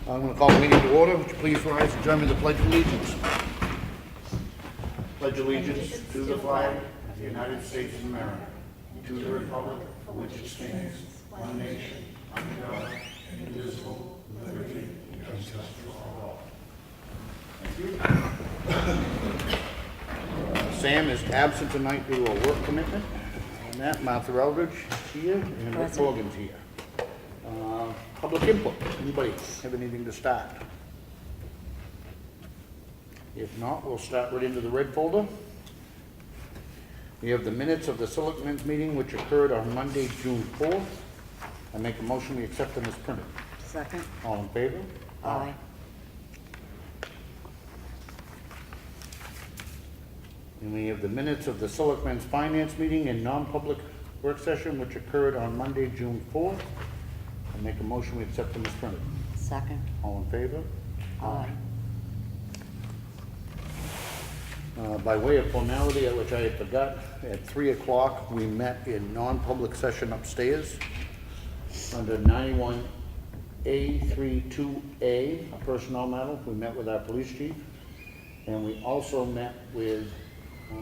I'm going to call the meeting to order. Would you please rise and join me in the Pledge of Allegiance? Pledge allegiance to the flag of the United States of America, to the republic for which it stands, one nation, under God, indivisible, with liberty and justice for all. Thank you. Sam is absent tonight due to a work commitment. And Martha Eldridge is here, and Rick Morgan's here. Public input. Anybody have anything to start? If not, we'll start right into the red folder. We have the minutes of the Selectmen's meeting, which occurred on Monday, June 4th. I make a motion we accept them as printed. Second. All in favor? Aye. And we have the minutes of the Selectmen's finance meeting and non-public work session, which occurred on Monday, June 4th. I make a motion we accept them as printed. Second. All in favor? Aye. By way of formality, which I had forgot, at 3 o'clock, we met in non-public session upstairs under 91A32A, a personnel matter. We met with our police chief, and we also met with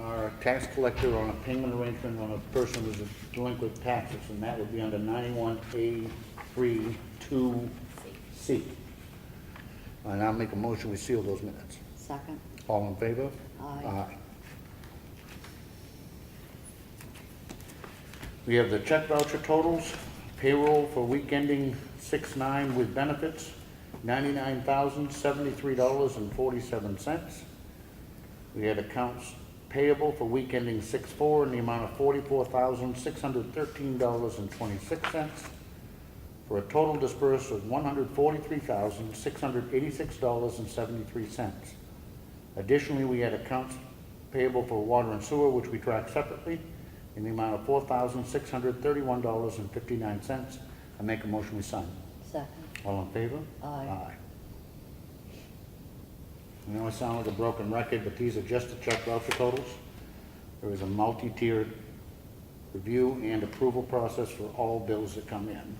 our tax collector on a payment arrangement on a person who's delinquent taxes, and that would be under 91A32C. And I'll make a motion we seal those minutes. Second. All in favor? Aye. We have the check voucher totals, payroll for week ending 6/9 with benefits, $99,073.47. We had accounts payable for week ending 6/4 in the amount of $44,613.26, for a total disbursed of $143,686.73. Additionally, we had accounts payable for water and sewer, which we track separately, in the amount of $4,631.59. I make a motion we sign. Second. All in favor? Aye. I know I sound like a broken record, but these are just the check voucher totals. There is a multi-tiered review and approval process for all bills that come in.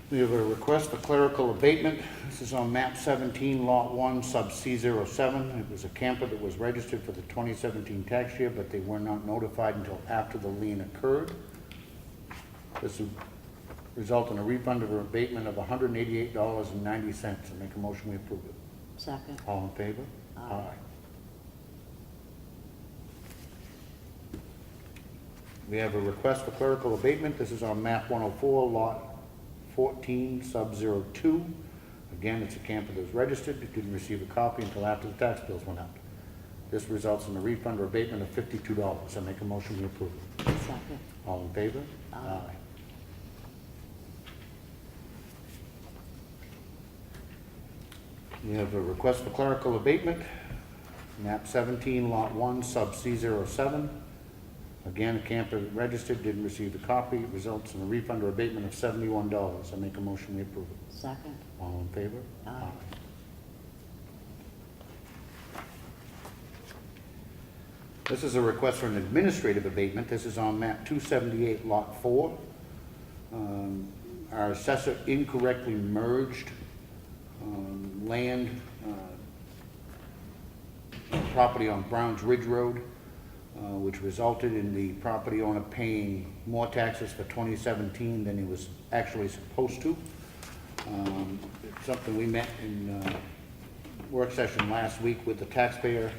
We have a request for clerical abatement. This is on map 17, lot 1, sub C07. It was a camper that was registered for the 2017 tax year, but they were not notified until after the lien occurred. This would result in a refund of an abatement of $188.90. I make a motion we approve it. Second. All in favor? Aye. We have a request for clerical abatement. This is on map 104, lot 14, sub 02. Again, it's a camper that was registered. It didn't receive a copy until after the tax bills went out. This results in a refund or abatement of $52. I make a motion we approve it. Second. All in favor? Aye. We have a request for clerical abatement. Map 17, lot 1, sub C07. Again, a camper registered, didn't receive a copy. It results in a refund or abatement of $71. I make a motion we approve it. Second. All in favor? Aye. This is a request for an administrative abatement. This is on map 278, lot 4. Our assessor incorrectly merged land property on Browns Ridge Road, which resulted in the property owner paying more taxes for 2017 than he was actually supposed to. It's something we met in work session last week with the taxpayer.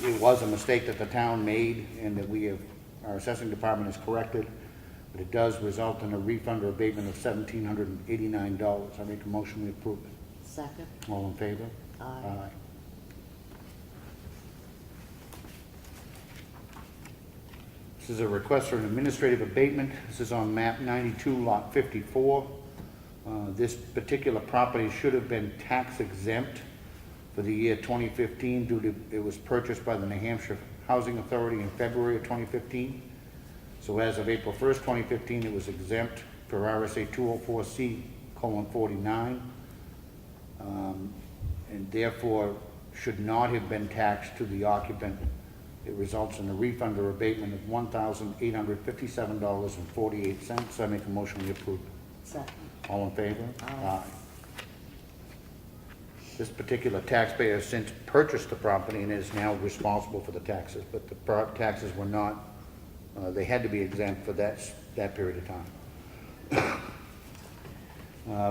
It was a mistake that the town made, and that our assessing department has corrected, but it does result in a refund or abatement of $1,789. I make a motion we approve it. Second. All in favor? Aye. This is a request for an administrative abatement. This is on map 92, lot 54. This particular property should have been tax exempt for the year 2015 due to, it was purchased by the New Hampshire Housing Authority in February of 2015. So as of April 1st, 2015, it was exempt per RSA 204C:49, and therefore should not have been taxed to the occupant. It results in a refund or abatement of $1,857.48. I make a motion we approve. Second. All in favor? Aye. This particular taxpayer has since purchased the property and is now responsible for the taxes, but the taxes were not, they had to be exempt for that period of time.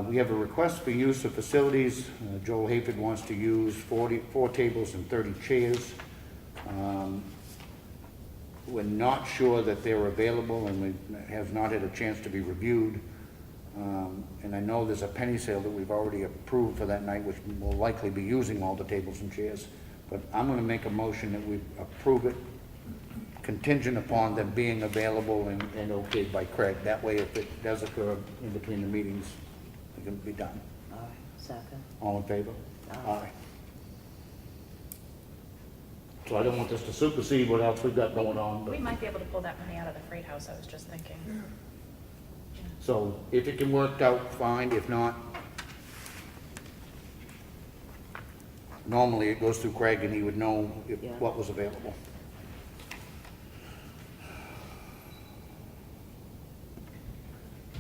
We have a request for use of facilities. Joel Hayford wants to use 4 tables and 30 chairs. We're not sure that they're available, and we have not had a chance to be reviewed. And I know there's a penny sale that we've already approved for that night, which will likely be using all the tables and chairs. But I'm going to make a motion that we approve it contingent upon them being available and okayed by Craig. That way, if it does occur in between the meetings, it can be done. Aye. Second. All in favor? Aye. So I don't want this to supersede what else we've got going on, We but, might be able to pull that money out of the freight house, I was just thinking. so if it can work out, fine. If not, normally it goes through Craig and he would know Yeah. what was available.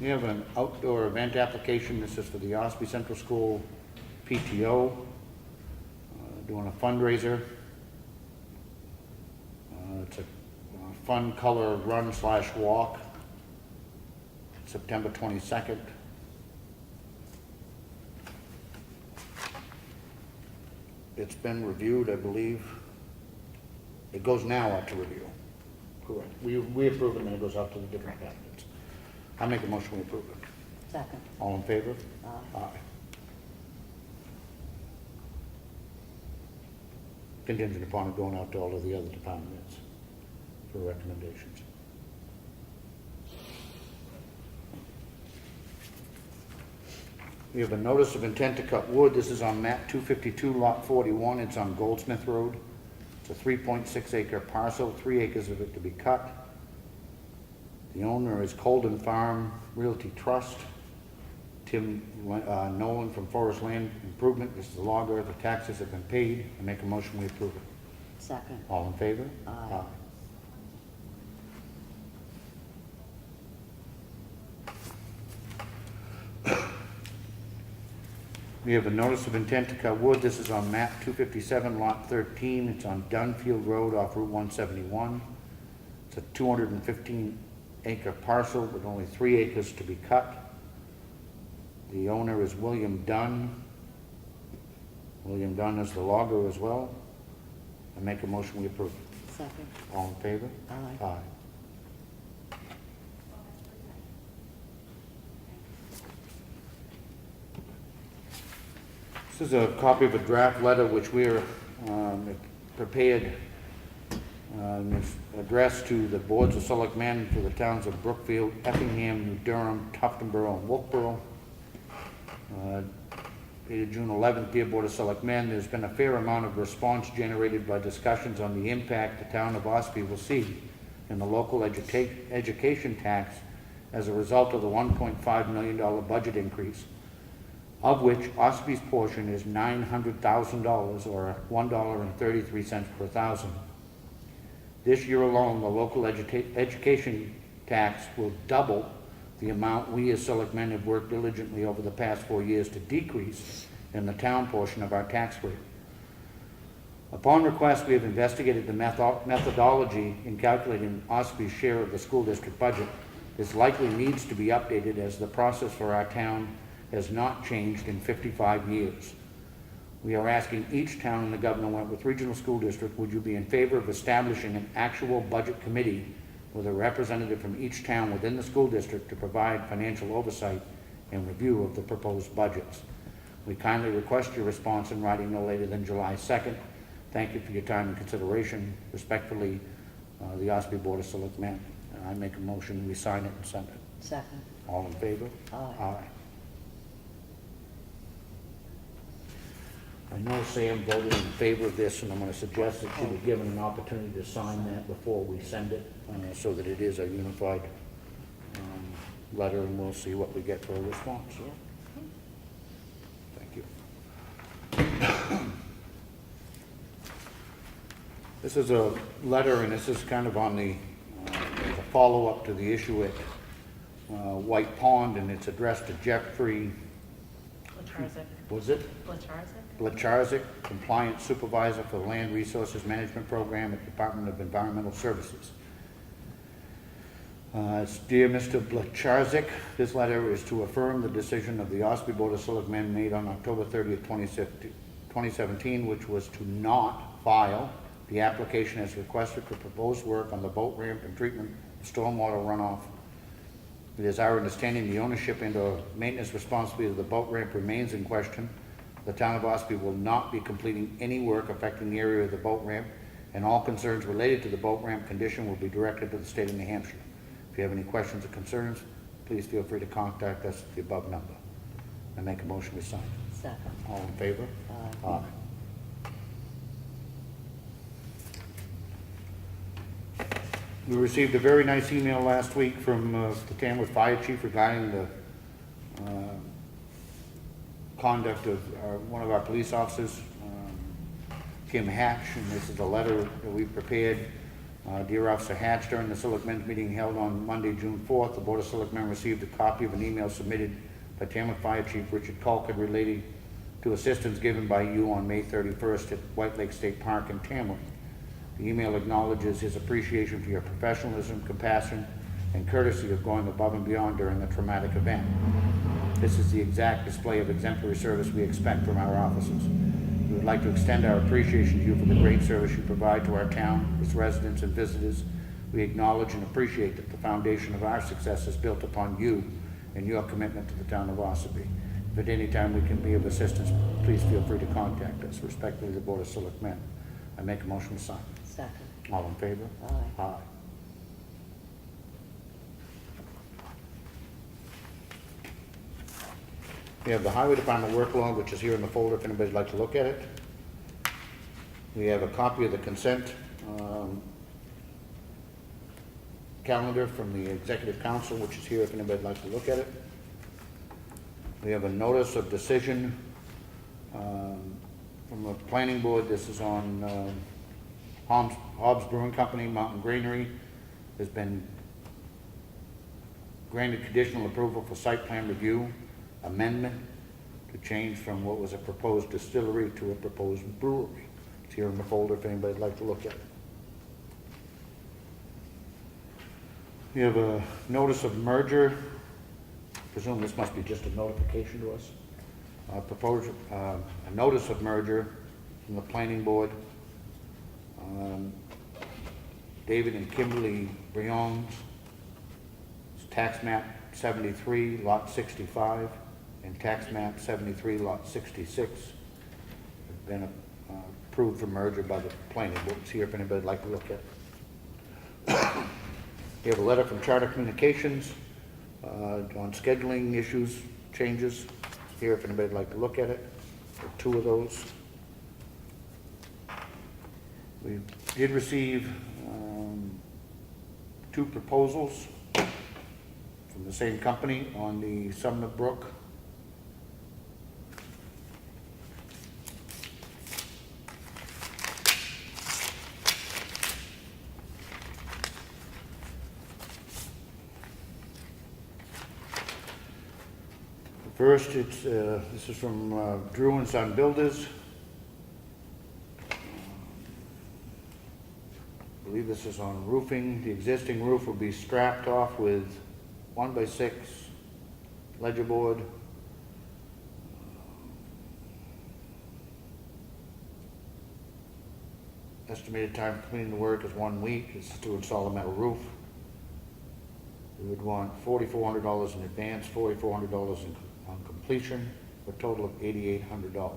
We have an outdoor event application. This is for the Ossipee Central School PTO, doing a fundraiser. It's a fun color run/walk, September 22nd. It's been reviewed, I believe. It goes now out to review. Correct. We approve it and then it goes out to the different candidates. I make a motion we approve it. Second. All in favor? Aye. Aye. Contingent upon it going out to all of the other departments for recommendations. We have a notice of intent to cut wood. This is on map 252, lot 41. It's on Goldsmith Road. It's a 3.6 acre parcel, 3 acres of it to be cut. The owner is Colden Farm Realty Trust. Tim Nolan from Forest Land Improvement. This is the logger. The taxes have been paid. I make a motion we approve it. Second. All in favor? Aye. We have a notice of intent to cut wood. This is on map 257, lot 13. It's on Dunfield Road off Route 171. It's a 215 acre parcel with only 3 acres to be cut. The owner is William Dunn. William Dunn is the logger as well. I make a motion we approve it. Second. All in favor? Aye. Aye. This is a copy of a draft letter which we're prepared, it's addressed to the boards of selectmen for the towns of Brookfield, Effingham, New Durham, Tuftonboro, and Wilkesboro. Dated June 11th, dear Board of Selectmen, there's been a fair amount of response generated by discussions on the impact the town of Ossipee will see in the local education tax as a result of the $1.5 million budget increase, of which Ossepee's portion is $900,000 or $1.33 per thousand. This year alone, the local education tax will double the amount we as selectmen have worked diligently over the past 4 years to decrease in the town portion of our tax rate. Upon request, we have investigated the methodology in calculating Ossepee's share of the school district budget. This likely needs to be updated as the process for our town has not changed in 55 years. We are asking each town in the Governor Wentworth Regional School District, would you be in favor of establishing an actual budget committee with a representative from each town within the school district to provide financial oversight and review of the proposed budgets? We kindly request your response in writing no later than July 2nd. Thank you for your time and consideration. Respectfully, the Ossipee Board of Selectmen. I make a motion, we sign it and send it. Second. All in favor? Aye. Aye. know Sam voted in favor of this, and I'm gonna suggest that she be given an opportunity to sign that before we send it, so that it is a unified, letter, and we'll see what we get for a response. Thank you. This is a letter, and this is kind of on the, as a follow-up to the issue at White Pond, and it's addressed to Jeffrey, Lacharzik. was it? Lacharzik? Lacharzik, Compliance Supervisor for the Land Resources Management Program at Department of Environmental Services. It's Dear Mr. Lacharzik, this letter is to affirm the decision of the Ossipee Board of Selectmen made on October 30th, 2017, which was to not file the application as requested for proposed work on the boat ramp and treatment of stormwater runoff. It is our understanding the ownership and/or maintenance responsibility of the boat ramp remains in question. The town of Ossipee will not be completing any work affecting the area of the boat ramp, and all concerns related to the boat ramp condition will be directed to the state of New Hampshire. If you have any questions or concerns, please feel free to contact us at the above number. I make a motion to sign. Second. All in favor? Aye. We received a very nice email last week from the Tamworth Fire Chief regarding the conduct of one of our police officers, Kim Hatch, and this is a letter that we prepared. Dear Officer Hatch, during the Selectmen's meeting held on Monday, June 4th, the Board of Selectmen received a copy of an email submitted by Tamworth Fire Chief Richard Colquitt relating to assistance given by you on May 31st at White Lake State Park in Tamworth. The email acknowledges his appreciation for your professionalism, compassion, and courtesy of going above and beyond during a traumatic event. This is the exact display of exemplary service we expect from our officers. We would like to extend our appreciation to you for the great service you provide to our town, its residents and visitors. We acknowledge and appreciate that the foundation of our success is built upon you and your commitment to the town of Ossipee. If at any time we can be of assistance, please feel free to contact us. Respectfully, the Board of Selectmen. I make a motion to sign. Second. All in favor? Aye. Aye. We have the Highway Department work log, which is here in the folder if anybody'd like to look at it. We have a copy of the consent calendar from the Executive Council, which is here if anybody'd like to look at it. We have a notice of decision from the Planning Board. This is on Hobbs Brewing Company, Mountain Granary. Has been granted conditional approval for site plan review amendment to change from what was a proposed distillery to a proposed brewery. It's here in the folder if anybody'd like to look at it. We have a notice of merger. Presume this must be just a notification to us. A notice of merger from the Planning Board. David and Kimberly Brion's tax map 73, lot 65, and tax map 73, lot 66 have been approved for merger by the Planning Board. It's here if anybody'd like to look at it. We have a letter from Charter Communications on scheduling issues, changes. It's here if anybody'd like to look at it. There are two of those. We did receive two proposals from the same company on the Sumner Brook. First, it's this is from Drew and Son Builders. I believe this is on roofing. The existing roof will be strapped off with 1x6 ledger board. Estimated time for completing the work is 1 week. This is to install a metal roof. We would want $4,400 in advance, $4,400 on completion, for a total of $8,800.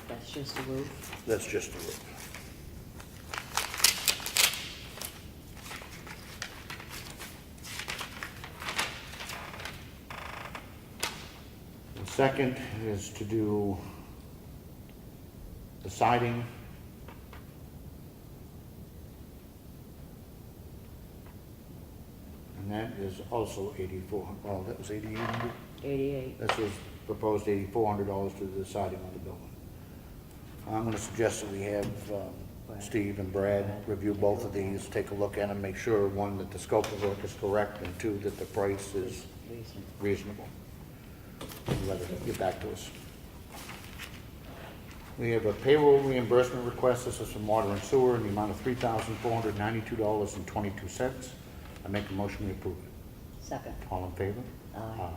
That's just a roof. That's just the roof. second is to do the siding. And that is also 84, oh, that was 8,800? 88. This is proposed $8,400 to the siding on the building. I'm gonna suggest that we have Steve and Brad review both of these, take a look at them, make sure, one, that the scope of work is correct, and two, that the price is reasonable. And let it get back to us. We have a payroll reimbursement request. This is from water and sewer in the amount of $3,492.22. I make a motion we approve it. Second. All in favor? Aye.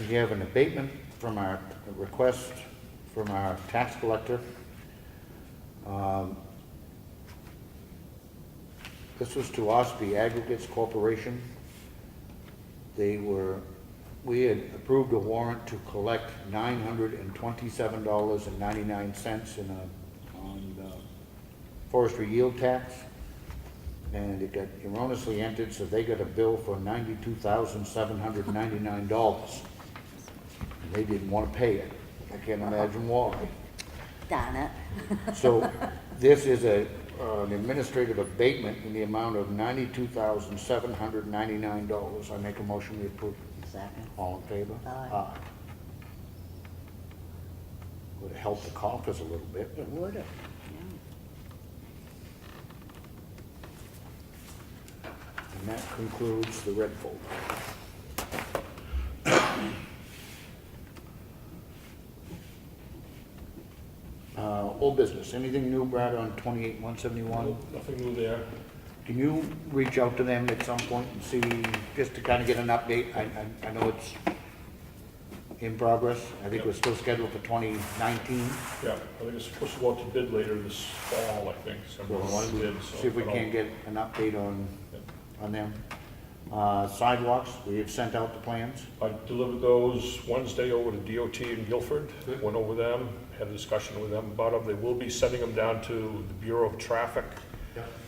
We have an abatement from our request from our tax collector. This was to Ossipee Aggregates Corporation. We had approved a warrant to collect $927.99 on forestry yield tax, and it got erroneously entered, so they got a bill for $92,799. And they didn't want to pay it. I can't imagine why. Darn it. So this is an administrative abatement in the amount of $92,799. I make a motion we approve. Second. All in favor? Aye. Would have helped the coffers a little bit. It would have, And that concludes the red folder. Old business, anything new, Brad, on 28-171? Nothing new there. Can you reach out to them at some point and see, just to kind of get an update? I know it's in progress. I think we're still scheduled for 2019. Yeah, I think it's supposed to go out to bid later this fall, I think. So why don't we see if we can get an update on them. Sidewalks, we have sent out the plans. I delivered those Wednesday over to DOT in Guilford. Good. Went over them, had a discussion with them about them. They will be sending them down to the Bureau of Traffic,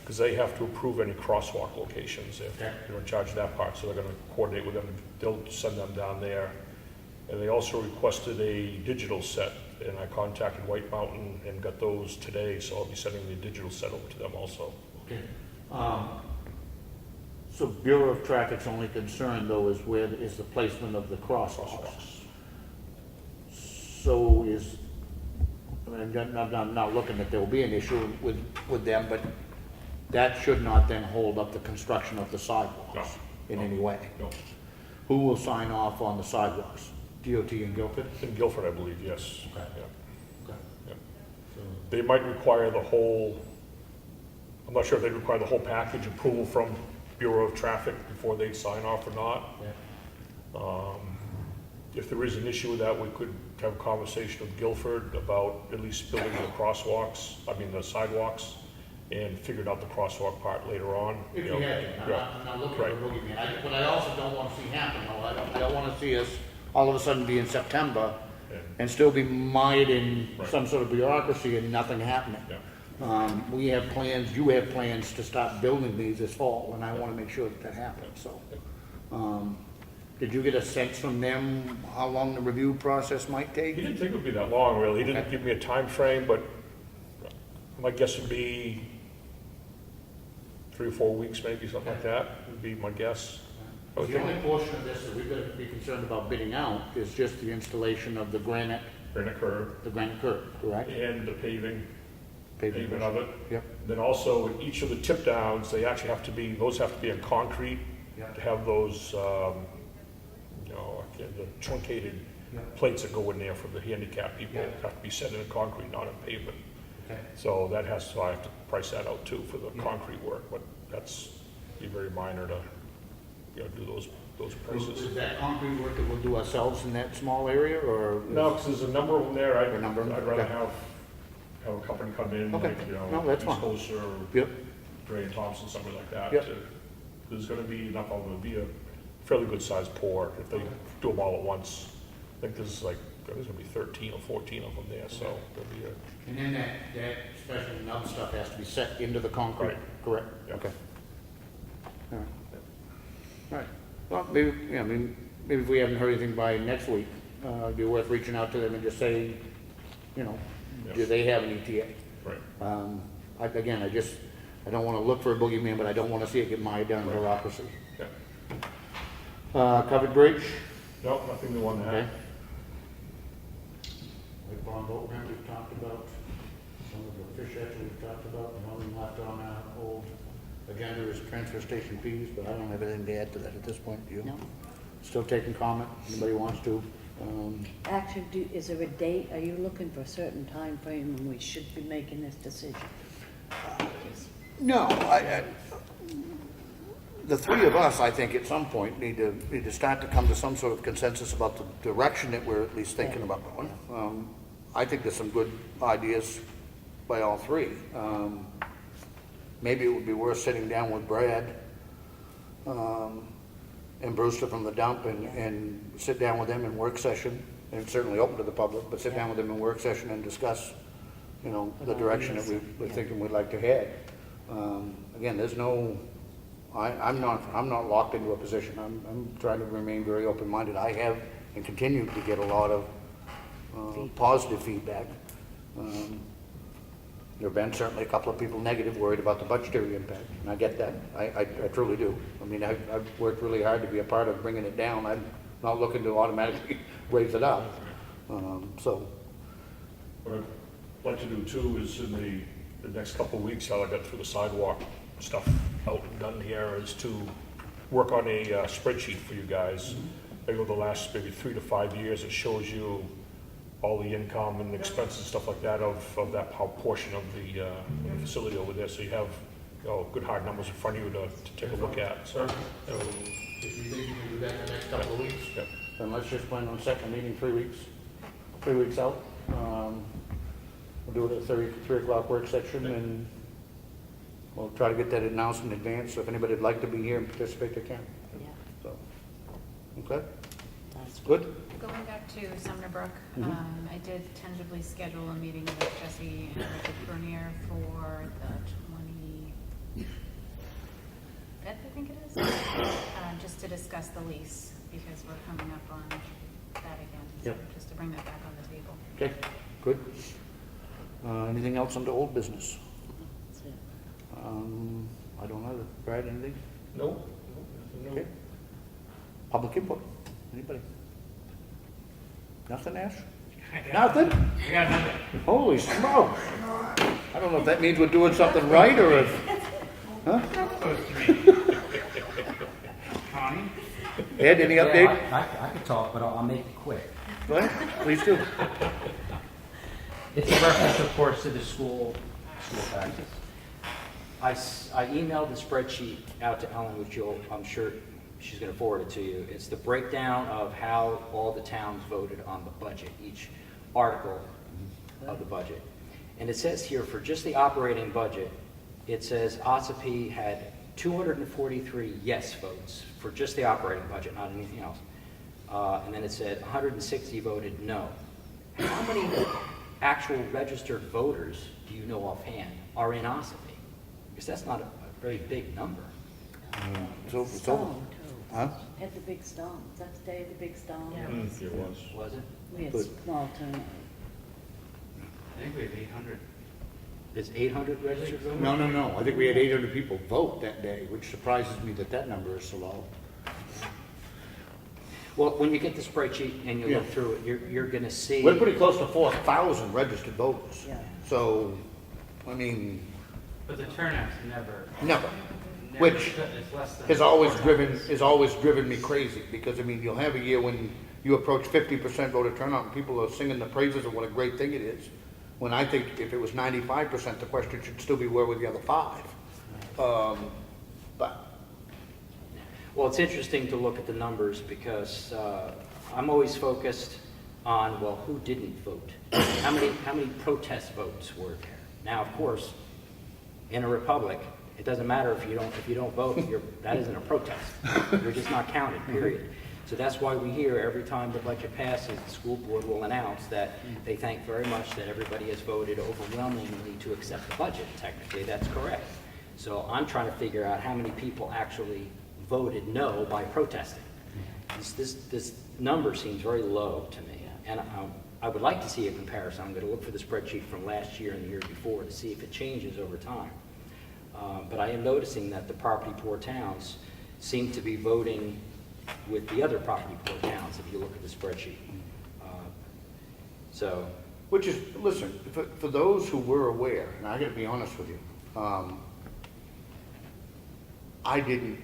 because they have to approve any crosswalk locations. They're in charge of that part, so they're gonna coordinate with them. They'll send them down there. And they also requested a digital set, and I contacted White Mountain and got those today, so I'll be sending the digital set over to them also. Okay. So Bureau of Traffic's only concern, though, is where is the placement of the crosswalks. So I'm not looking that there will be an issue with them, but that should not then hold up the construction of the sidewalks in any way. No. Who will sign off on the sidewalks? DOT in Guilford? In Guilford, I believe, yes. Okay. Yeah. Okay. Yeah. They might require the whole, I'm not sure if they require the whole package approval from Bureau of Traffic before they sign off or not. Yeah. If there is an issue with that, we could have a conversation with Guilford about at least building the the sidewalks, and figured out the crosswalk part later on. If you had to, I'm not looking for a boogeyman. What I also don't want to see happen, though, I don't want to see us all of a sudden be in September and still be mired in some sort of bureaucracy and nothing happening. Yeah. We have plans, you have plans to start building these this fall, and I want to make sure that happens, so. Did you get a sense from them how long the review process might He take? didn't think it would be that long, really. He didn't Okay. give me a time frame, but my guess would be 3 or 4 weeks, maybe, something like that, would be my guess. The only portion of this that we've got to be concerned about bidding out is just the installation of the granite correct? And the pavement Pavement. of it. Yep. Then also, each of the tip downs, they actually have to be, those have to be in concrete Yep. to have those, the truncated plates that go in there for the handicapped people Yep. have to be set in concrete, not in pavement. Okay. So I have to price that out too for the concrete work, but that's be very minor to, do those prices. Is that concrete work that we'll do ourselves in that small area, or? No, because there's a number of them there. A number of them? I'd rather Okay. have a company come in, Okay. like, No, that's fine. East or Yep. Dre and Thompson, somebody like that. Yep. There's gonna be enough of them, it'll be a fairly good sized pour if they do them all at once. I think there's gonna be 13 or 14 of them there, so there'll be a, And then that special nub stuff has to be set into the concrete, Right. correct? Yeah. Okay. All right. All right. Well, maybe, yeah, I mean, maybe if we haven't heard anything by next week, it'd be worth reaching out to them and just say, you know, do they have an ETA? Right. Again, I don't wanna look for a boogeyman, but I don't wanna see it get mired down in bureaucracy. Yeah. Covered bridge? No, nothing new on that. Okay. Like bond boat ramp we've talked about, some of the fish hatchery we've talked about, the only left on our old agenda is transfer station fees, but I don't have anything to add to that at this point, do you? No. Still taking comment, anybody wants to? Actually, is there a date? Are you looking for a certain time frame when we should be making this decision? No, the three of us, I think, at some point need to start to come to some sort of consensus about the direction that we're at least thinking about going. I think there's some good ideas by all three. Maybe it would be worth sitting down with Brad and Brewster from the dump and sit down with them in work session, and certainly open to the public, but sit down with them in work session and discuss, you know, the direction that we're thinking we'd like to head. Again, there's no, I'm not locked into a position. I'm trying to remain very open-minded. I have and continue to get a lot of positive feedback. There have been certainly a couple of people negative, worried about the budgetary impact, and I get that. I truly do. I mean, I've worked really hard to be a part of bringing it down. I'm not looking to automatically raise it up. So. What I'd like to do too is in the next couple of weeks, how I got through the sidewalk stuff out and done here, is to work on a spreadsheet for you guys. Maybe over the last maybe 3 to 5 years, it shows you all the income and expenses and stuff like that of that portion of the facility over there. So you have, you know, good hard numbers in front of you to take a look at. So, So if you think you can do that in the next couple of weeks, Yep. then let's just plan on setting a meeting 3 weeks out. We'll do it at 3 o'clock work section, and we'll try to get that announced in advance, so if anybody'd like to be here and participate, they can. Yeah, So, okay, that's good? Going back to Sumner Brook, I did tentatively schedule a meeting with Jesse and Richard Bernier for the 25th, I think it is, just to discuss the lease, because we're coming up on that again. So Yep. just to bring that back on the table. Okay, good. Anything else under old business? it. I don't know, Brad, anything? No. Okay. Public input, anybody? Nothing, Ash? Nothing? Yeah, nothing. Holy smokes! I don't know if that means we're doing something right, or if, huh? Supposed to be. Connie? Ed, any update? Yeah, I could talk, but I'll make it quick. Go ahead, please do. It's a reference, of course, to the school taxes. I emailed the spreadsheet out to Ellen, which I'm sure she's going to forward it to you. It's the breakdown of how all the towns voted on the budget, each article of the budget. And it says here, for just the operating budget, it says Ossipee had 243 yes votes for just the operating budget, not anything else. And then it said 160 voted no. How many actual registered voters do you know offhand are in Ossipee? Because that's not a very big number. It's over. Stone, too. Huh? Had the big stone. That's the day of the big stone. Yeah. It was. Was it? We had Good. small turnout. I think we have 800. There's 800 registered voters? No. I think we had 800 people vote that day, which surprises me that number is so low. Well, when you get the spreadsheet and you look Yeah. through it, you're going to see. We're pretty close to 4,000 registered voters. Yeah. So, I mean, But the turnout's never. never. never Which it's less than has always driven me crazy, because, I mean, you'll have a year when you approach 50% voter turnout and people are singing the praises of what a great thing it is. When I think if it was 95%, the question should still be where were the other 5? But, Well, it's interesting to look at the numbers because I'm always focused on, well, who didn't vote? How many protest votes were there? Now, of course, in a republic, it doesn't matter if you don't vote. That isn't a protest. You're just not counted. Period. So that's why we hear every time the budget passes, the school board will announce that they thank very much that everybody has voted overwhelmingly to accept the budget. Technically, that's correct. So I'm trying to figure out how many people actually voted no by protesting. This number seems very low to me, and I would like to see a comparison. I'm going to look for the spreadsheet from last year and the year before to see if it changes over time. But I am noticing that the property poor towns seem to be voting with the other property poor towns, if you look at the spreadsheet. So, Which is, listen, for those who were aware, and I gotta be honest with you, I didn't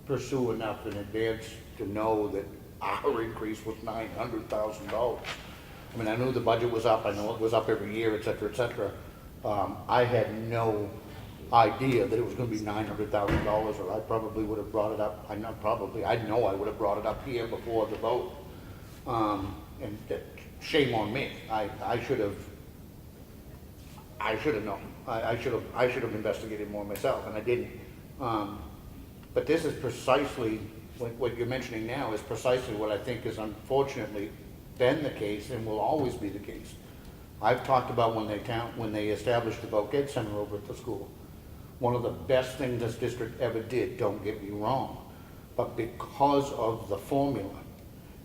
pursue enough in advance to know that our increase was $900,000. I mean, I knew the budget was up, I know it was up every year, et cetera, et cetera. I had no idea that it was gonna be $900,000, or I probably would have brought it up, I know I would have brought it up here before the vote. And that, shame on me, I should have known, I should have investigated more myself, and I didn't. But this is precisely, what you're mentioning now is precisely what I think is unfortunately been the case and will always be the case. I've talked about when they established the Voc Ed Center over at the school. One of the best things this district ever did, don't get me wrong, but because of the formula,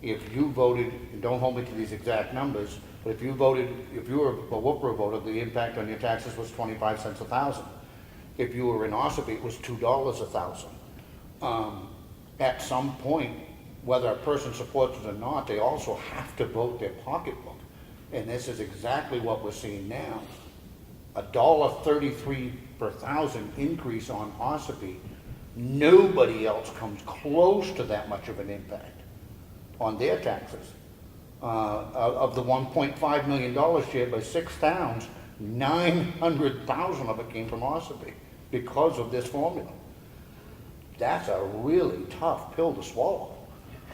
if you voted, and don't hold me to these exact numbers, but if you were a Whoopero voter, the impact on your taxes was 25 cents a thousand. If you were in Ossipee, it was $2 a thousand. At some point, whether a person supports it or not, they also have to vote their pocketbook. And this is exactly what we're seeing now. $1.33 per thousand increase on Ossipee. Nobody else comes close to that much of an impact on their taxes. Of the $1.5 million shared by 6 towns, 900,000 of it came from Ossipee because of this formula. That's a really tough pill to swallow.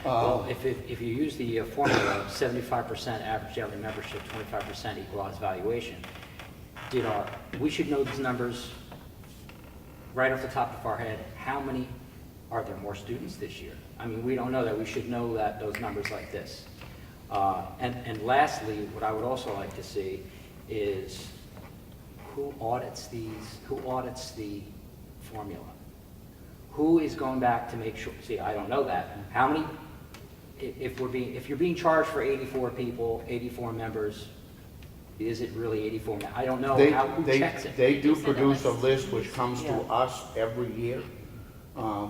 well, if you use the formula of 75% average daily membership, 25% equalized valuation, we should know these numbers right off the top of our head. How many, are there more students this year? I mean, we don't know that. We should know that, those numbers like this. And lastly, what I would also like to see is who audits the formula? Who is going back to make sure, see, I don't know that. How many, if you're being charged for 84 people, 84 members, is it really 84? I don't know who checks it. They do produce a list which comes to us every year,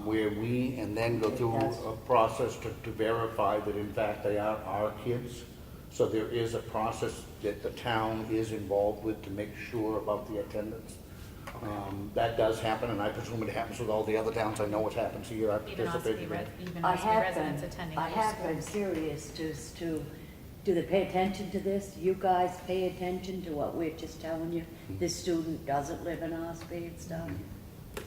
where we, and then go through a process to verify that in fact they are our kids. So there is a process that the town is involved with to make sure about the attendance. That does happen, and I presume it happens with all the other towns. I know it happens here. I've Even participated in it. Even I Ossipee have residents been, attending I other have been schools. curious as to, do they pay attention to this? You guys pay attention to what we're just telling you? This student doesn't live in Ossipee and stuff? Yeah,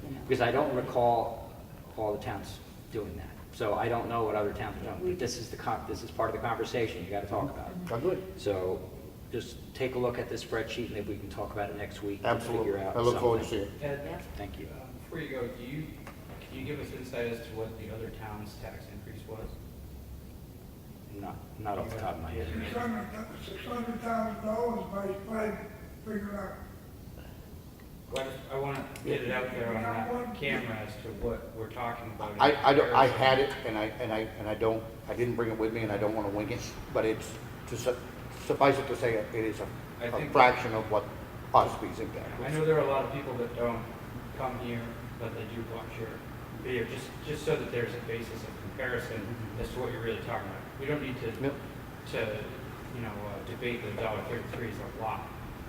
you know. Because I don't recall all the towns doing that. So I don't know what other towns are doing. But this is part of the conversation you got to talk about. Oh, good. So just take a look at this spreadsheet, and maybe we can talk about it next week. and Absolutely. Figure out I look forward to something. seeing it. Ed, Yeah. Thank you. before you go, can you give us insight as to what the other town's tax increase was? Not off the top of my head. $600,000 by Fred figured out. I want to get it out there on that camera as to what we're talking about. I had it, and I didn't bring it with me, and I don't want to wing it, but it's, suffice it to say, it is I a think- fraction of what Ospree's impact I was. know there are a lot of people that don't come here, but they do watch your video, just so that there's a basis of comparison as to what you're really talking about. We don't need to, Yep. debate that $1.33 is a lot,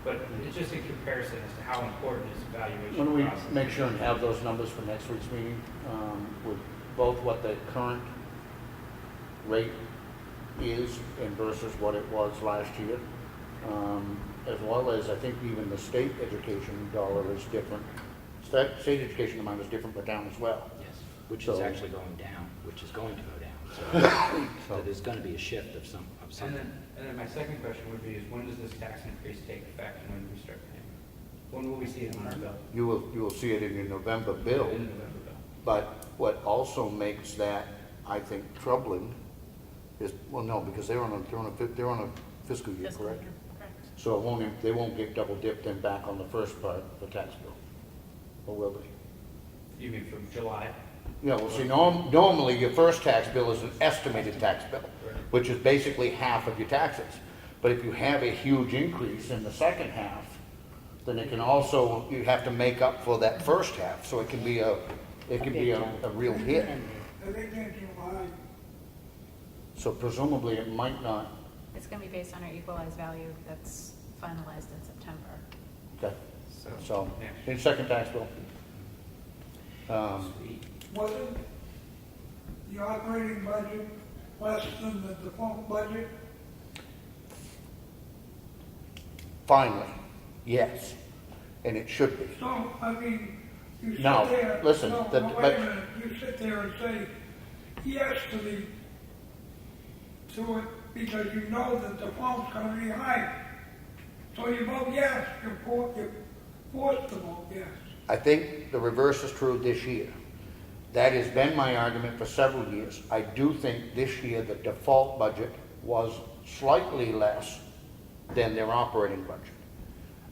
but it's just in comparison as to how important is evaluation When we process. make sure and have those numbers for next week's meeting, with both what the current rate is and versus what it was last year, as well as I think even the state education dollar is different. State education amount is different per town as well. Yes, which is So- actually going down, which is going to go down. So there's going to be a shift of something. And then my second question would be is when does this tax increase take effect and when do we start paying? When will we see it on our bill? You will see it in your November bill. In the November bill. But what also makes that, I think, troubling is, well, no, because they're on a fiscal year, Fiscal correct? year, correct. So they won't get double dipped then back on the first part of the tax bill, or will they? You mean from July? Yeah, well, see, normally your first tax bill is an estimated tax bill, which is basically half of your taxes. But if you have a huge increase in the second half, then it can also, you have to make up for that first half, so it can be a real hit. I think that's July. So presumably it might not, It's gonna be based on our equalized value that's finalized in September. okay, So, so, yeah. in second tax bill. Sweet. Wasn't the operating budget less than the default budget? Finally, yes, and it should be. So, I mean, you sit No, there. listen, No, the- no, but- wait a minute, you sit there and say yes to it because you know that the default's gonna be high. So you vote yes, you're forced to vote yes. I think the reverse is true this year. That has been my argument for several years. I do think this year the default budget was slightly less than their operating budget.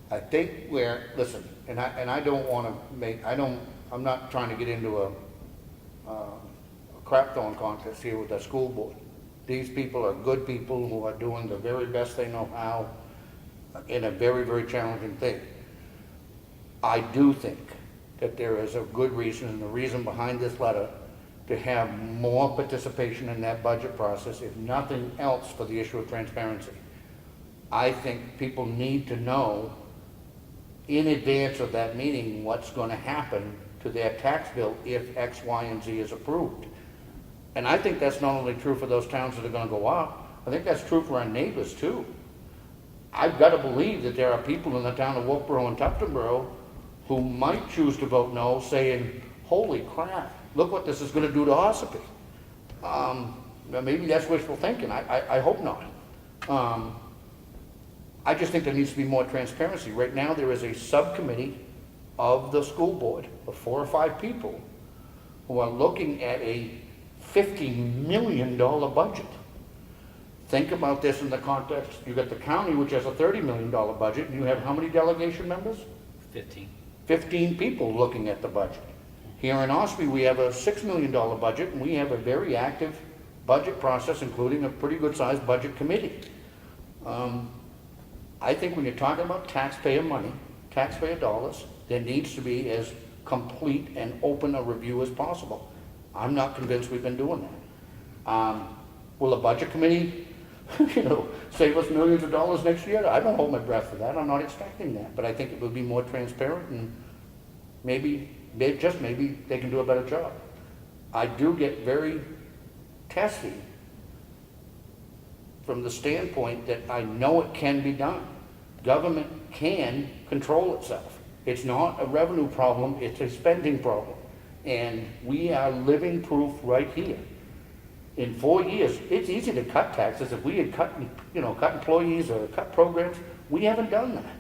I think listen, and I don't want to make, I'm not trying to get into a crap throwing contest here with the school board. These people are good people who are doing the very best they know how in a very, very challenging thing. I do think that there is a good reason, and the reason behind this letter, to have more participation in that budget process, if nothing else for the issue of transparency. I think people need to know in advance of that meeting what's going to happen to their tax bill if X, Y, and Z is approved. And I think that's not only true for those towns that are going to go up, I think that's true for our neighbors too. I've got to believe that there are people in the town of Wilkesboro and Tuftonboro who might choose to vote no, saying, holy crap, look what this is going to do to Ossipee. Now maybe that's wishful thinking. I hope not. I just think there needs to be more transparency. Right now, there is a subcommittee of the school board of 4 or 5 people who are looking at a $50 million budget. Think about this in the context, you've got the county, which has a $30 million budget, and you have how many delegation members? 15. 15 people looking at the budget. Here in Ossipee, we have a $6 million budget, and we have a very active budget process, including a pretty good-sized budget committee. I think when you're talking about taxpayer money, taxpayer dollars, there needs to be as complete and open a review as possible. I'm not convinced we've been doing that. Will a budget committee, save us millions of dollars next year? I don't hold my breath for that. I'm not expecting that, but I think it would be more transparent, and maybe they can do a better job. I do get very testy from the standpoint that I know it can be done. Government can control itself. It's not a revenue problem, it's a spending problem. And we are living proof right here. In 4 years, it's easy to cut taxes. If we had cut employees or cut programs, we haven't done that.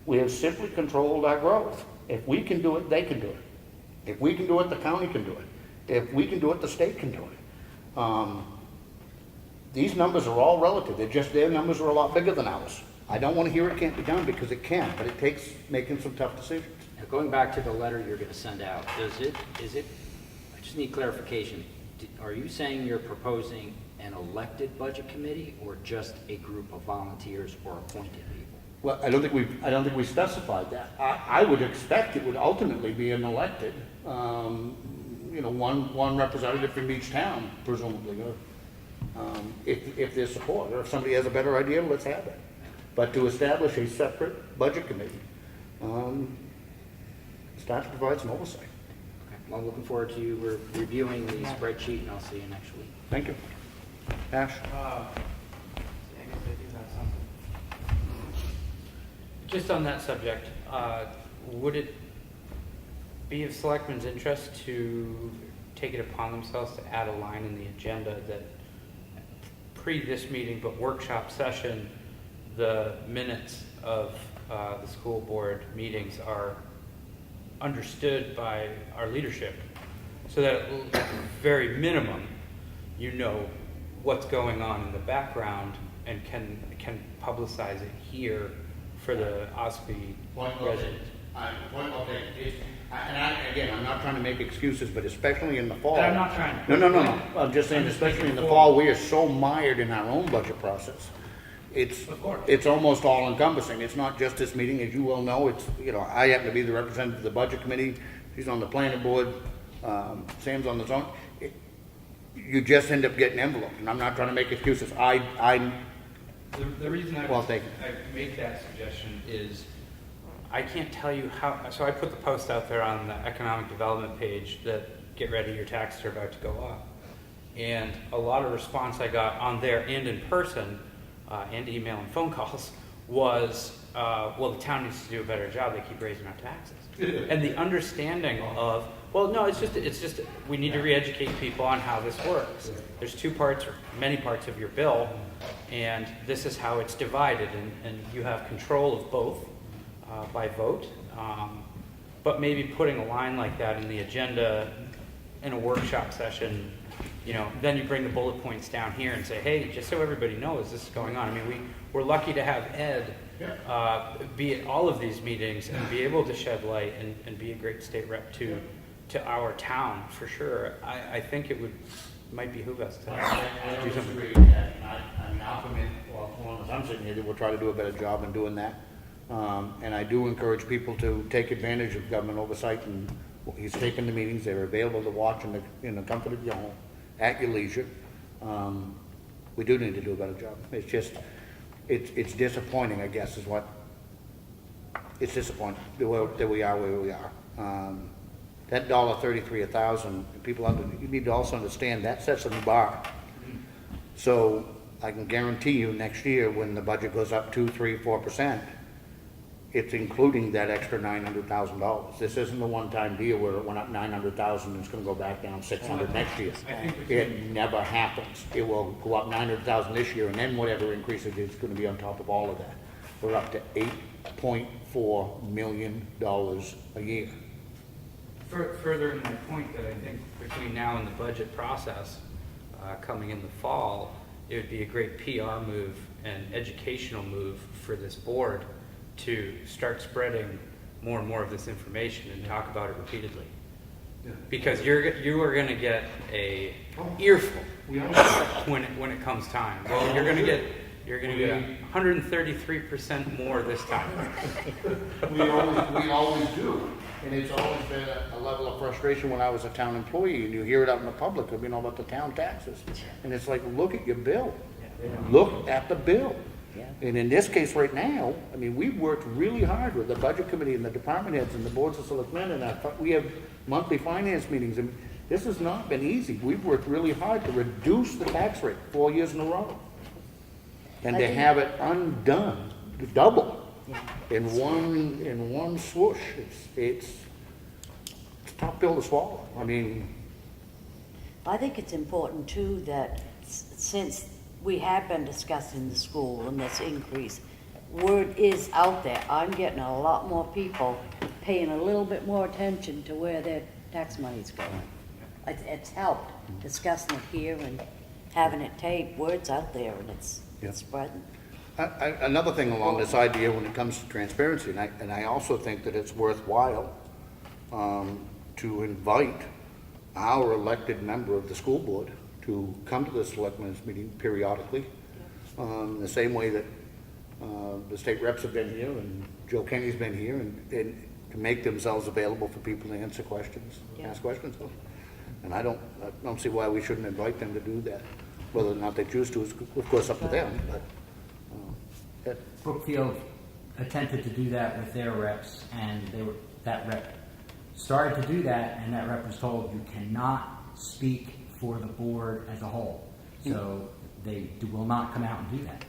We have simply controlled our growth. If we can do it, they can do it. If we can do it, the county can do it. If we can do it, the state can do it. These numbers are all relative. Their numbers are a lot bigger than ours. I don't want to hear it can't be done, because it can, but it takes making some tough decisions. Now, going back to the letter you're going to send out, I just need clarification. Are you saying you're proposing an elected budget committee or just a group of volunteers or appointed people? Well, I don't think we specified that. I would expect it would ultimately be an elected, one representative from each town, presumably, or if there's support, or if somebody has a better idea, let's have it. But to establish a separate budget committee, start to provide some oversight. Okay. Well, I'm looking forward to you reviewing the spreadsheet, and I'll see you next week. Thank you. Ash? I guess I do have something. Just on that subject, would it be of selectmen's interest to take it upon themselves to add a line in the agenda that pre this meeting but workshop session, the minutes of the school board meetings are understood by our leadership, so that at the very minimum, what's going on in the background and can publicize it here for the Ossipee residents. Again, I'm not trying to make excuses, but especially in the fall. And I'm not trying to. No. I'm just saying, especially in the fall, we are so mired in our own budget process. Of course. It's almost all encompassing. It's not just this meeting, as you well know. It's, I happen to be the representative of the budget committee. She's on the planning board. Sam's on the zone. You just end up getting enveloped, and I'm not trying to make excuses. The reason I thank you. make that suggestion is I can't tell you how, so I put the post out there on the economic development page that get ready, your taxes are about to go up. And a lot of response I got on there and in person, and email and phone calls was, well, the town needs to do a better job, they keep raising our taxes. And the understanding of, well, no, it's just, we need to re-educate people on how this works. There's two parts, or many parts of your bill, and this is how it's divided, and you have control of both by vote. But maybe putting a line like that in the agenda in a workshop session, then you bring the bullet points down here and say, hey, just so everybody knows this is going on. I mean, we're lucky to have Ed be at all of these meetings and be able to shed light and be a great state rep to our town, for sure. I think it might behoove us to do something. I'll commit, well, as long as I'm sitting here, we'll try to do a better job in doing that. And I do encourage people to take advantage of government oversight, and he's taking the meetings. They're available to watch in the comfort of your home at your leisure. We do need to do a better job. It's just, it's disappointing, I guess, is what, it's disappointing that we are where we are. That $1.33 a thousand, you need to also understand that sets a new bar. So I can guarantee you next year when the budget goes up 2%, 3%, 4%, it's including that extra $900,000. This isn't a one-time deal where it went up 900,000 and it's going to go back down 600 next year. It never happens. It will go up 900,000 this year, and then whatever increases is going to be on top of all of that. We're up to $8.4 million a year. Further in my point that I think between now and the budget process coming in the fall, it would be a great PR move and educational move for this board to start spreading more and more of this information and talk about it repeatedly. Because you are going to get a earful when it comes time. Well, you're going to get 133% more this time. We always do. And it's always been a level of frustration when I was a town employee, and you hear it out in the public, about the town taxes. And it's like, look at your bill. Look at the bill. Yeah. And in this case right now, we've worked really hard with the budget committee and the department heads and the boards of selectmen, and we have monthly finance meetings. And this has not been easy. We've worked really hard to reduce the tax rate 4 years in a row. And to have it undone, double. In one swoosh, it's a tough pill to swallow. I think it's important too that since we have been discussing the school and this increase, word is out there. I'm getting a lot more people paying a little bit more attention to where their tax money's going. It's helped discussing it here and having it taped. Word's out there and it's spreading. Another thing along this idea when it comes to transparency, and I also think that it's worthwhile to invite our elected member of the school board to come to the selectmen's meeting periodically, the same way that the state reps have been here and Joe Kenny's been here, and to make themselves available for people to answer questions, ask questions of. And I don't see why we shouldn't invite them to do that. Whether or not they choose to is, of course, up to them. But, Brookfield attempted to do that with their reps, and that rep started to do that, and that rep was told, you cannot speak for the board as a whole. So they will not come out and do that.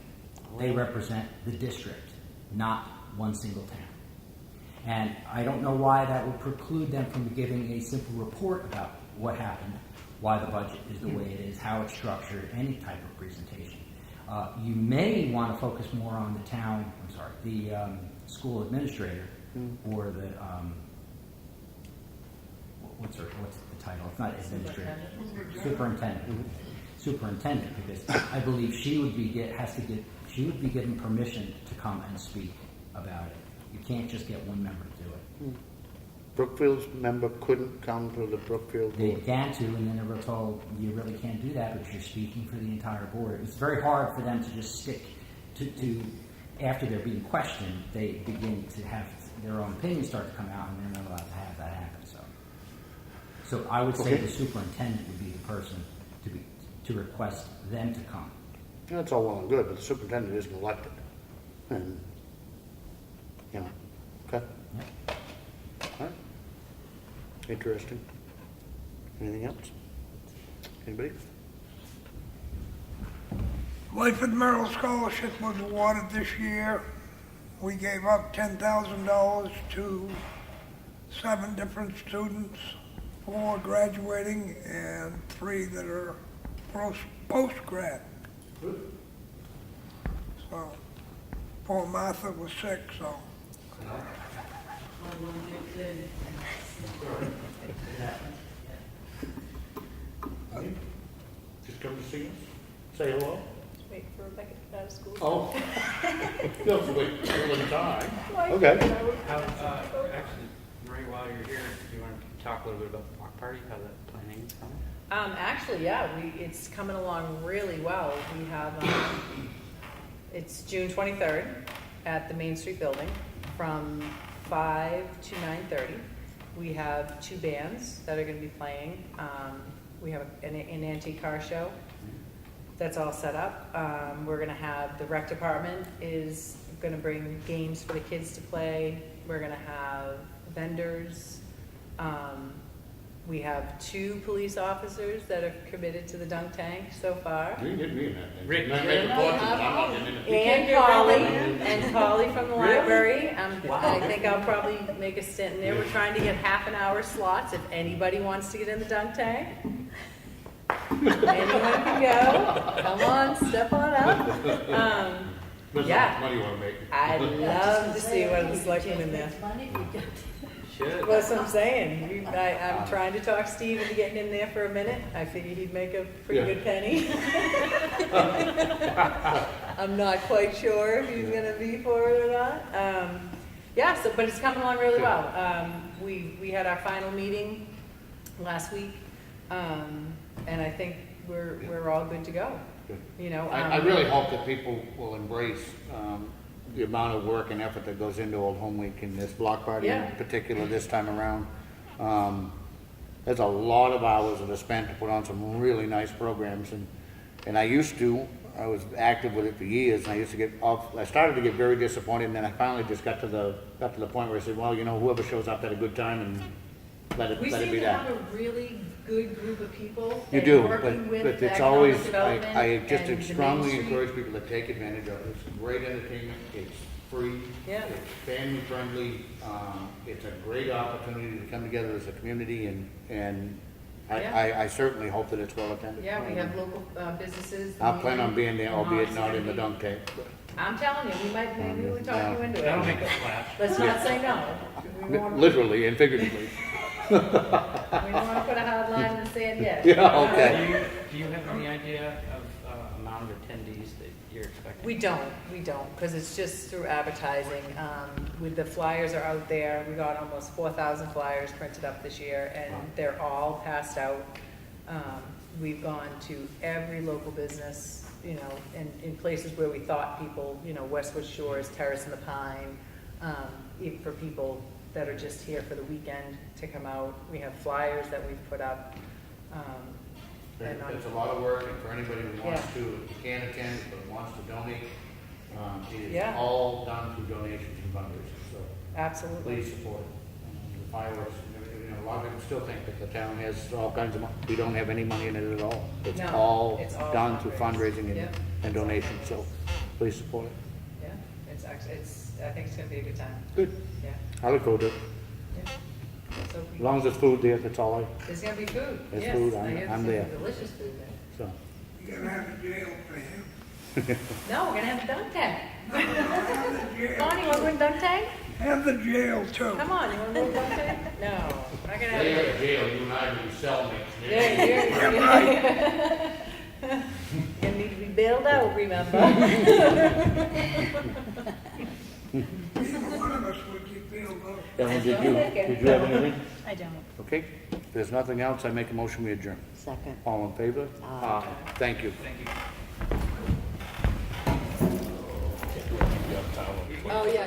They represent the district, not one single town. And I don't know why that would preclude them from giving a simple report about what happened, why the budget is the way it is, how it's structured, any type of presentation. You may want to focus more on the school administrator, or the, what's the title? It's not administrator. Superintendent, because I believe she would be given permission to come and speak about it. You can't just get one member to do it. Brookfield's member couldn't come to the Brookfield They board. began to, and then they were told, you really can't do that, but you're speaking for the entire board. It's very hard for them to just stick to after they're being questioned, they begin to have their own opinions start to come out, and they're not allowed to have that happen, so I would say Okay. the superintendent would be the person to request them to come. That's all well and good, but the superintendent isn't elected. And, you know, okay, Yep. all right. Interesting. Anything else? Anybody? Life at Merrill Scholarship was awarded this year. We gave up $10,000 to 7 different students, 4 graduating and 3 that are post-grad. So, poor Martha was sick, so. Just come to see us? Say hello? Wait for Rebecca to get out of school. Oh. You'll have to wait a little time. Okay. Actually, Marie, while you're here, do you want to talk a little bit about the block party, how that planning is coming? Actually, yeah, it's coming along really well. We have, it's June 23rd at the Main Street Building from 5 to 9:30. We have 2 bands that are going to be playing. We have an antique car show that's all set up. We're going to have, the rec department is going to bring games for the kids to play. We're going to have vendors. We have 2 police officers that are committed to the dunk tank so far. You did me in that thing. Rick, And I you're make not- reports, but I'm not getting in it. And Polly from the library. I think I'll probably make a stint in there. We're trying to get half-an-hour slots if anybody wants to get in the dunk tank. Anyone can go. Come on, step on up. There's how Yeah. much money you wanna make. I'd love to see one of the selectmen in there. Should. That's what I'm saying. I'm trying to talk Steve into getting in there for a minute. I figured he'd make a pretty Yeah. good penny. I'm not quite sure if he's gonna be for it or not. Yeah, so, but it's coming along really well. We had our final meeting last week, and I think we're all good to go. Good. You know. I really hope that people will embrace the amount of work and effort that goes into Old Home Week and this block party in Yeah. particular this time around. There's a lot of hours that are spent to put on some really nice programs, and I was active with it for years, and I used to get off, I started to get very disappointed, and then I finally just got to the point where I said, well, you know, whoever shows up had a good time, and let it We be seem to that. have a really good group of people. You and do, working with but it's economic always, development I just and the Main strongly Street. encourage people to take advantage of it. It's great entertainment, it's free, Yeah. it's family friendly, it's a great opportunity to come together as a community, and Yeah. I certainly hope that it's well attended. Yeah, we have local businesses. I'll plan on being there, and albeit Ossipee. not in the dunk tank. I'm telling you, maybe we'll talk you into That'll it. make us laugh. Let's not say no. We want Literally and figuratively. to put a hard line in the sand yet. Yeah, okay. Do you have any idea of amount of attendees that you're expecting? We don't, because it's just through advertising. With the flyers are out there, we got almost 4,000 flyers printed up this year, and they're all passed out. We've gone to every local business, you know, in places where we thought people, you know, Westwood Shores, Terrace in the Pine, even for people that are just here for the weekend to come out. We have flyers that we've put up. And on- It's a lot of work, and for anybody who wants Yeah. to, if you can't attend, but wants to donate, it is Yeah. all done through donations and fundraising, so Absolutely. please support it. The fireworks, you know, a lot of people still think that the town has all kinds of money. We don't have any money in it at all. It's No, all it's all done through fundraising. fundraising Yep. and donations, so please support it. Yeah, I think it's gonna be a good time. Good. Yeah, I look forward to it. yeah. So As long as there's food there, that's all there's gonna be food. There's Yes, food, I I'm- hear I'm there's there. some delicious food there. so. You're gonna have a jail for him. No, we're gonna have a dunk tank. Have the jail. Connie, you wanna go in dunk tank? Have the jail too. Come on, you wanna go in dunk tank? No, we're not gonna have it. jail, you and I will sell me. Yeah, you need to be bailed out, remember? Neither one of us would get bailed out. Ellen, did you have anything? I don't. Okay, if there's nothing else, I make a motion, we adjourn. Second. All in favor? Thank you. Thank you. Oh, yeah.